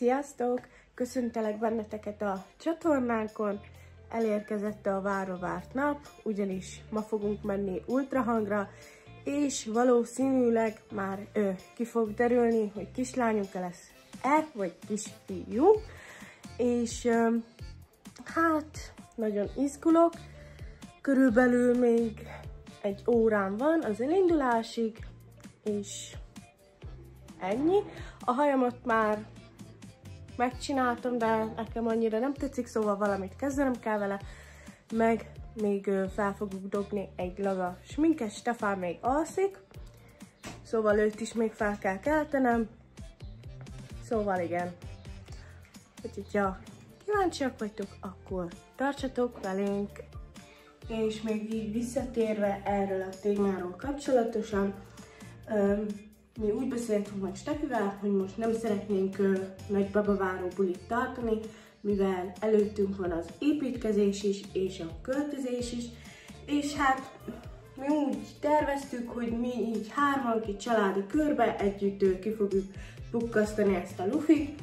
Sziasztok! Köszöntelek benneteket a csatornánkon. Elérkezett a várva várt nap, ugyanis ma fogunk menni ultrahangra, és valószínűleg már ki fog derülni, hogy kislányunk lesz-e, vagy kisfiú. És hát nagyon izgulok, körülbelül még egy órán van az elindulásig, és ennyi. A hajamat már megcsináltam, de nekem annyira nem tetszik, szóval valamit kezdenem kell vele, meg még fel fogjuk dobni egy laga sminket, Stefán még alszik, szóval őt is még fel kell keltenem, szóval igen. Úgyhogy ha kíváncsiak vagytok, akkor tartsatok velünk. És még így visszatérve erről a témáról kapcsolatosan, mi úgy beszéltünk meg Stefivel, hogy most nem szeretnénk nagy babaváró bulit tartani, mivel előttünk van az építkezés is, és a költözés is, és hát mi úgy terveztük, hogy mi így hárman, így családi körbe együtt ki fogjuk pukkasztani ezt a lufit,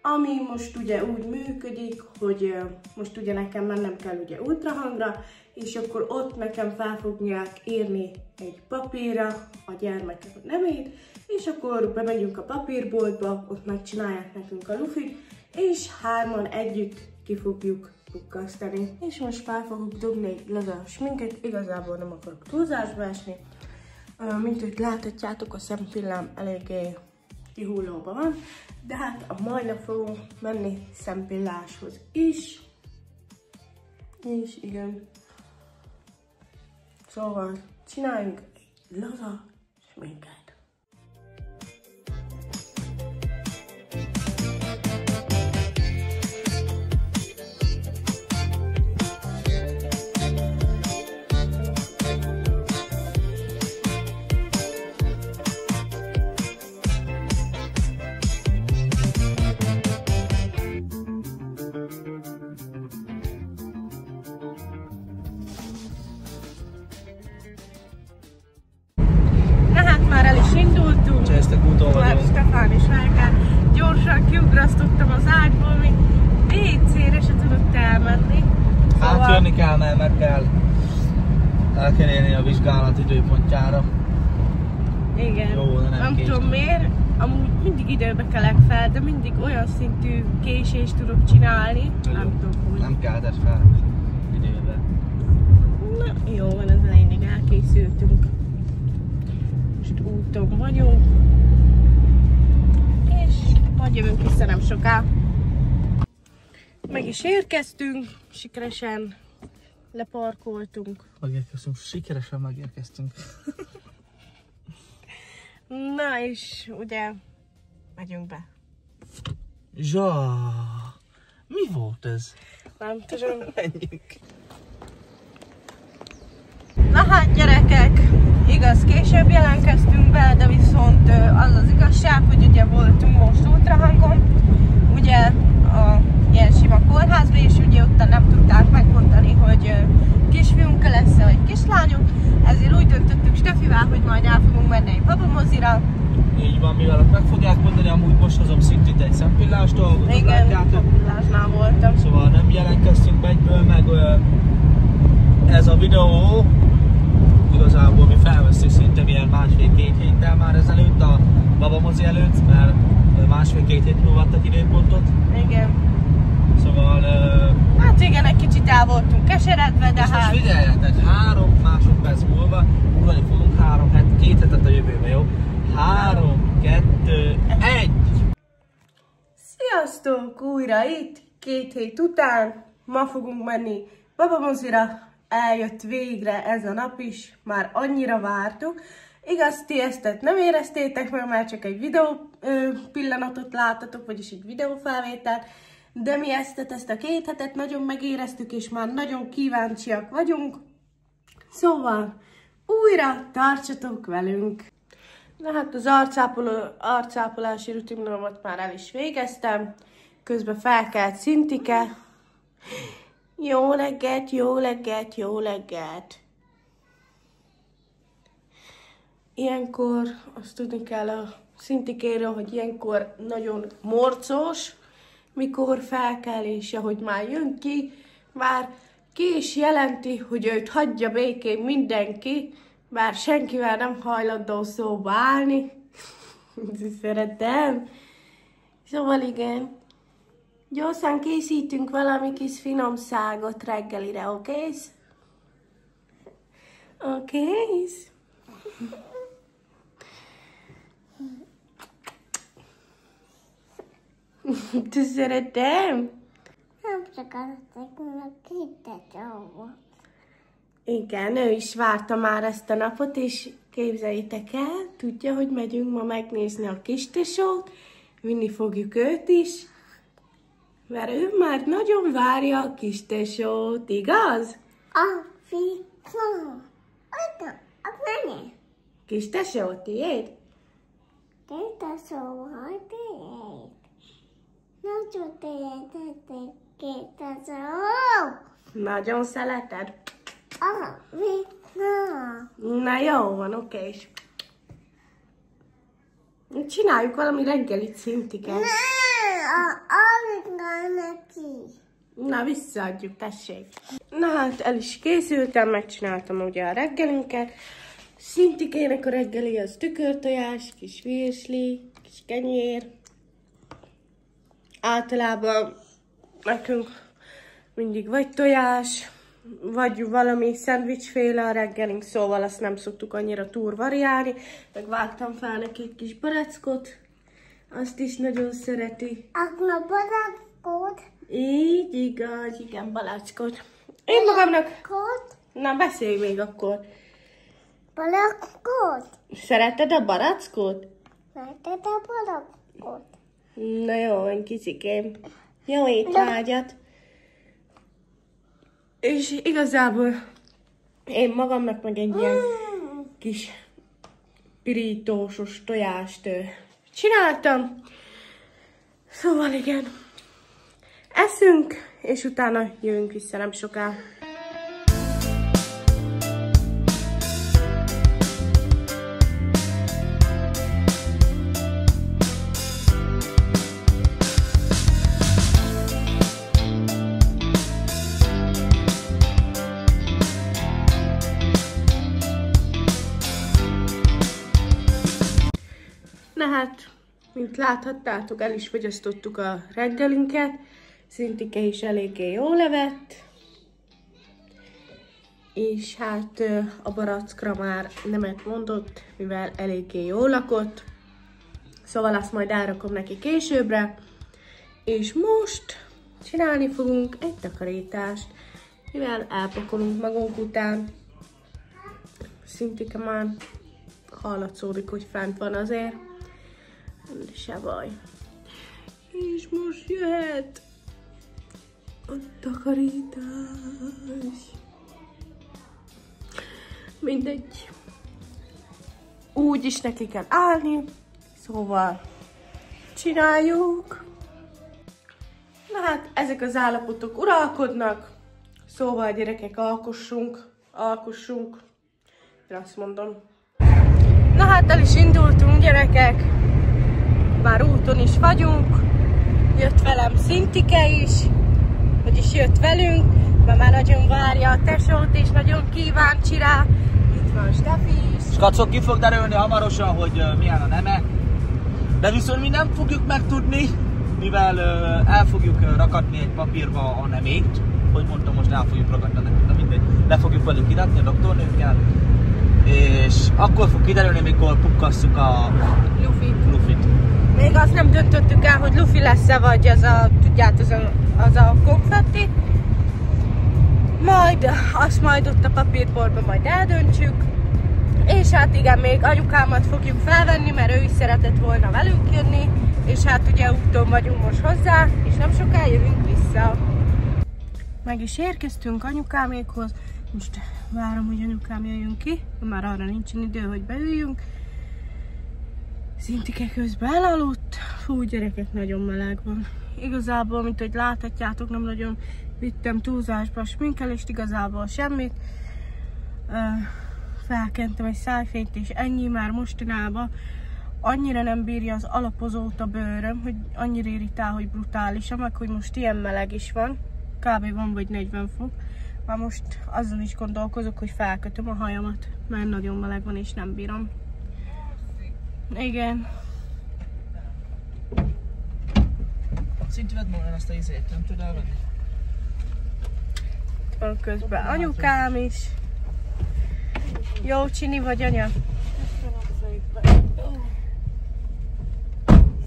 ami most ugye úgy működik, hogy most ugye nekem mennem kell ugye ultrahangra, és akkor ott nekem fel fogják írni egy papírra a gyermekek nevét, és akkor bemegyünk a papírboltba, ott megcsinálják nekünk a lufit, és hárman együtt ki fogjuk pukkasztani. És most fel fogok dobni egy laza sminket, igazából nem akarok túlzásba esni. Mint hogy láthatjátok, a szempillám eléggé kihullóban van, de hát a mai nap fogunk menni szempilláshoz is. És igen. Szóval csináljunk egy laza sminket. Már Stefán is reggel gyorsan kiugrasztottam az ágyból, még WC-re se tudott elmenni. Hát szóval... jönni kell, mert meg kell el kell érni a vizsgálat időpontjára. Igen, jó, de nem tudom miért, amúgy mindig időbe kelek fel, de mindig olyan szintű késést tudok csinálni. Nem tudom, hogy... Nem keltett fel időbe. Na, jó van, az a lényeg, elkészültünk. Most úton vagyunk. Majd jövünk vissza nem soká. Meg is érkeztünk, sikeresen leparkoltunk. Megérkeztünk, sikeresen megérkeztünk. Na és ugye megyünk be. Zsá, mi volt ez? Nem tudom. Menjünk. Na hát gyerekek, igaz, később jelentkeztünk be, de viszont az az igazság, hogy ugye voltunk most ultrahangon, ugye a ilyen sima kórházban, és ugye ott nem tudták megmondani, hogy kisfiunk lesz-e, vagy kislányunk, ezért úgy döntöttük Stefivel, hogy majd el fogunk menni egy babamozira. Így van, mivel ott meg fogják mondani, amúgy most hozom szintén egy szempillás dolgot. Igen, szempillásnál voltam. Szóval nem jelentkeztünk be egyből, meg ez a videó igazából mi felveszünk szinte ilyen másfél-két héttel már ezelőtt a babamozi előtt, mert másfél-két hét múlva adtak időpontot. Igen. Szóval... hát igen, egy kicsit el voltunk keseredve, de hát... most figyeljetek, 3 másodperc múlva ugrani fogunk 2 hetet a jövőbe, jó? 3, 2, 1! Sziasztok! Újra itt, 2 hét után, ma fogunk menni babamozira. Eljött végre ez a nap is, már annyira vártuk. Igaz, ti ezt nem éreztétek meg, már csak egy videó pillanatot láttatok, vagyis egy videófelvételt, de mi ezt a 2 hetet nagyon megéreztük, és már nagyon kíváncsiak vagyunk. Szóval újra tartsatok velünk! Na hát az arcápolási rutinomat már el is végeztem, közben felkelt Szintike. Jó reggelt, jó reggelt, jó reggelt! Ilyenkor azt tudni kell a Szintikéről, hogy ilyenkor nagyon morcos, mikor felkel, és ahogy már jön ki, már ki is jelenti, hogy őt hagyja békén mindenki, bár senkivel nem hajlandó szóba állni. Szeretem. Szóval igen. Gyorsan készítünk valami kis finom szágot reggelire, oké? Oké? Te szeretem? Nem csak azt mondom, kitecsolva. Igen, ő is várta már ezt a napot, és képzeljétek el, tudja, hogy megyünk ma megnézni a kistesót, vinni fogjuk őt is, mert ő már nagyon várja a kistesót, igaz? A fickó. Oda, a menye. Kistesó, tiéd? Kitecsolva, tiéd. Nagyon tiéd, kitecsolva. Nagyon szereted? A fickó. Na jó van, oké. Csináljuk valami reggelit, Szintike. Neki. Na, visszaadjuk, tessék. Na hát, el is készültem, megcsináltam ugye a reggelinket. Szintikének a reggeli az tükörtojás, kis virsli, kis kenyér. Általában nekünk mindig vagy tojás, vagy valami szendvicsféle a reggelink, szóval azt nem szoktuk annyira túl variálni. Meg vágtam fel neki egy kis barackot, azt is nagyon szereti. Akkor barackot. Így igaz, igen, balackot. Én magamnak... Barackot. Na, beszélj még akkor. Barackot. Szereted a barackot? Szereted a barackot? Na jó, van kicsikém. Jó étvágyat. És igazából én magamnak meg egy ilyen kis pirítósos tojást csináltam. Szóval igen, eszünk, és utána jövünk vissza nem soká. Na hát, mint láthattátok, el is fogyasztottuk a reggelinket. Szintike is eléggé jól levett. És hát a barackra már nemet mondott, mivel eléggé jól lakott. Szóval azt majd elrakom neki későbbre. És most csinálni fogunk egy takarítást, mivel elpakolunk magunk után. Szintike már hallatszódik, hogy fent van azért. De se baj. És most jöhet a takarítás. Mindegy. Úgy is neki kell állni, szóval csináljuk. Na hát, ezek az állapotok uralkodnak, szóval gyerekek, alkossunk. Én azt mondom. Na hát, el is indultunk, gyerekek. Már úton is vagyunk. Jött velem Szintike is, vagyis jött velünk, mert már nagyon várja a tesót, és nagyon kíváncsi rá. Itt van Stefi is. Skacok, ki fog derülni hamarosan, hogy milyen a neme. De viszont mi nem fogjuk megtudni, mivel el fogjuk rakatni egy papírba a nemét. Hogy mondtam, most el fogjuk rakatni a nemét, na mindegy. Le fogjuk velük iratni a doktornőkkel. És akkor fog kiderülni, mikor pukkasszuk a Lufit. Még azt nem döntöttük el, hogy Luffy lesz-e, vagy az a konfetti. Majd azt ott a papírporban majd eldöntsük. És hát igen, még anyukámat fogjuk felvenni, mert ő is szeretett volna velünk jönni. És hát ugye úton vagyunk most hozzá, és nem soká jövünk vissza. Meg is érkeztünk anyukámékhoz. Most várom, hogy anyukám jöjjön ki, már arra nincsen idő, hogy beüljünk. Szintike közben elaludt. Fú, gyerekek, nagyon meleg van. Igazából, mint hogy láthatjátok, nem nagyon vittem túlzásba a sminkelést, igazából semmit. Felkentem egy szájfényt és ennyi, már mostanában annyira nem bírja az alapozót a bőröm, hogy annyira irritál, hogy brutálisan, meg hogy most ilyen meleg is van. Kb. Van vagy 40 fok. Már most azon is gondolkozok, hogy felkötöm a hajamat, mert nagyon meleg van és nem bírom. Igen. Szinti, vedd magán azt a izét, nem tud elvenni? Van közben anyukám is. Jó csini vagy, anya?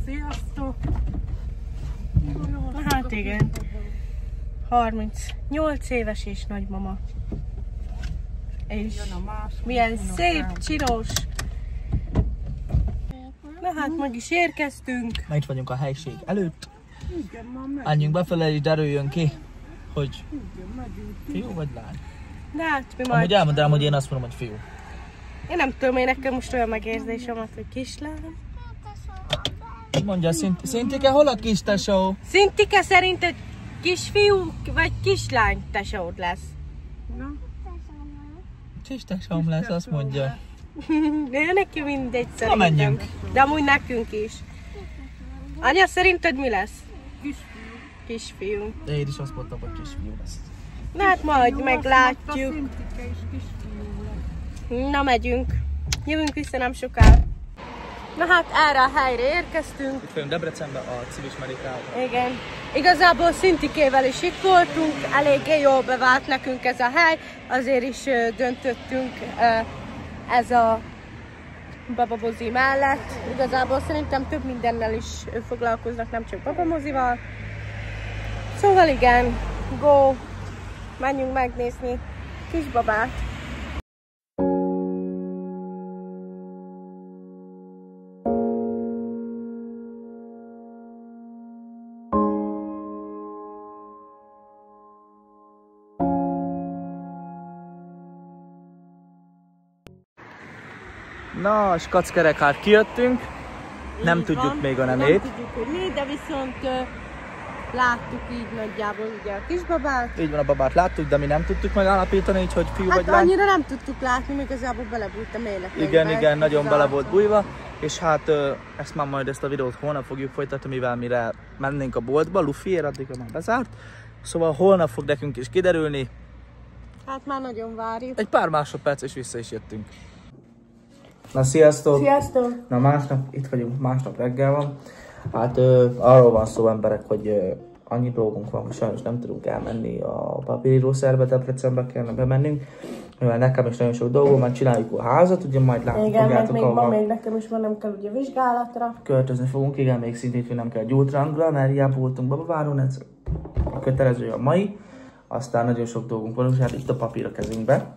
Sziasztok! Hát igen. 38 éves és nagymama. És milyen szép, csinos. Na hát meg is érkeztünk. Ma itt vagyunk a helység előtt. Menjünk befele és derüljön ki, hogy fiú vagy lány. De hát mi majd... Amúgy elmondanám, hogy én azt mondom, hogy fiú. Én nem tudom, én nekem most olyan megérzésem van, hogy kislány. Mondja, Szintike, hol a kis tesó? Szintike szerinted kisfiú vagy kislány tesód lesz? Kis tesóm lesz, azt mondja. De neki mindegy Na szerintem. menjünk. De amúgy nekünk is. Anya, szerinted mi lesz? Kisfiú. De én is azt mondtam, hogy kisfiú lesz. Na hát majd meglátjuk. Szintike és kisfiú lesz. Na megyünk. Jövünk vissza nem sokára. Na hát erre a helyre érkeztünk. Itt vagyunk Debrecenben, a Civis Medikában. Igen. Igazából Szintikével is itt voltunk, eléggé jól bevált nekünk ez a hely, azért is döntöttünk ez a babamozi mellett. Igazából szerintem több mindennel is foglalkoznak, nem csak babamozival. Szóval igen, go! Menjünk megnézni kisbabát. Na, skackerek, hát kijöttünk. Nem Így tudjuk van. még a Nem nemét. tudjuk, hogy mi, de viszont láttuk így nagyjából ugye a kisbabát. Így van, a babát láttuk, de mi nem tudtuk megállapítani, így, hogy fiú Hát vagy lány. annyira nem tudtuk látni, még igazából belebújt a mélekeibe. Igen, nagyon bele volt bújva. És hát ezt már majd ezt a videót holnap fogjuk folytatni, mivel mire mennénk a boltba, Lufiért, addigra már bezárt. Szóval holnap fog nekünk is kiderülni. Hát már nagyon várjuk. Egy pár másodperc és vissza is jöttünk. Na sziasztok! Sziasztok! Na másnap, itt vagyunk, másnap reggel van. Hát arról van szó emberek, hogy annyi dolgunk van, hogy sajnos nem tudunk elmenni a papírírószerbe, Debrecenbe kellene bemennünk. Mivel nekem is nagyon sok dolgom van, csináljuk a házat, ugye majd látni Igen, meg fogjátok, még ma még nekem is van, nem kell ugye vizsgálatra. költözni fogunk, igen, még szintén nem kell gyógyrangra, mert hiába voltunk babavárón, ez a kötelező a mai. Aztán nagyon sok dolgunk van, és hát itt a papír a kezünkbe.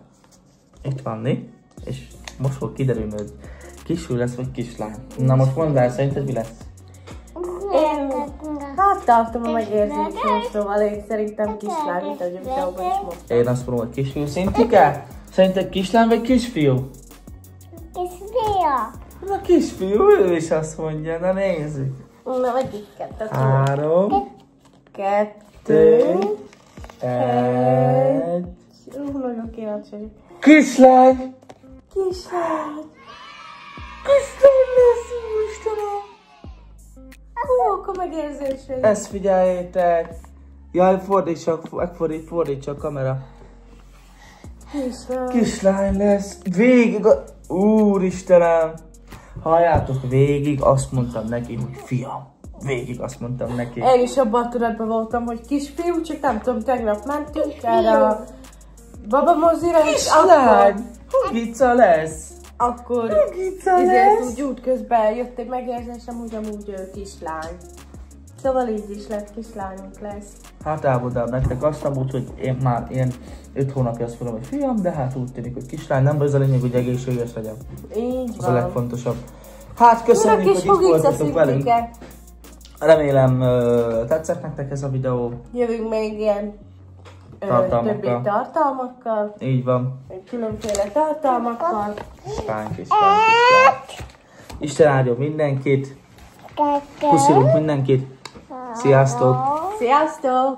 Itt van né? És most fog kiderülni, hogy kisfiú lesz, vagy kislány. Na most mondd el, szerinted mi lesz? Én hát tartom a megérzésem, szóval én szerintem kislány, mint ahogy a videóban is mondtam. Én azt mondom, hogy kisfiú. Szintike? Szerinted kislány vagy kisfiú? Kisfia. Na kisfiú, ő is azt mondja, na nézzük. Na, vegyük kettőt. 3, 2, 1. nagyon kíváncsi vagyok. Kislány! Kislány! Kislány lesz, Istenem! Jók a megérzései. Ezt figyeljétek! Jaj, fordítsa a kamera. Kislány. Kislány lesz. Végig a... Úristenem! Halljátok, végig azt mondtam neki, hogy fiam. Végig azt mondtam neki. Én is abban a tudatban voltam, hogy kisfiú, csak nem tudom, tegnap mentünk erre a babamozira, és Kislány! Hugica lesz! akkor Hugica ezért lesz! úgy út közben jött egy megérzésem, hogy amúgy ő kislány. Szóval így is lett, kislányunk lesz. Hát elmondám nektek azt amúgy, hogy én már ilyen 5 hónapja azt mondom, hogy fiam, de hát úgy tűnik, hogy kislány, nem az a lényeg, hogy egészséges legyen. Így Az van. a legfontosabb. Hát köszönjük, hogy itt voltatok velünk. Remélem tetszett nektek ez a videó. Jövünk még ilyen Tartalmakkal. többi tartalmakkal, Így van. különféle tartalmakkal. Kislány. Isten áldjon mindenkit. Puszilunk mindenkit. Sziasztok! Sziasztok!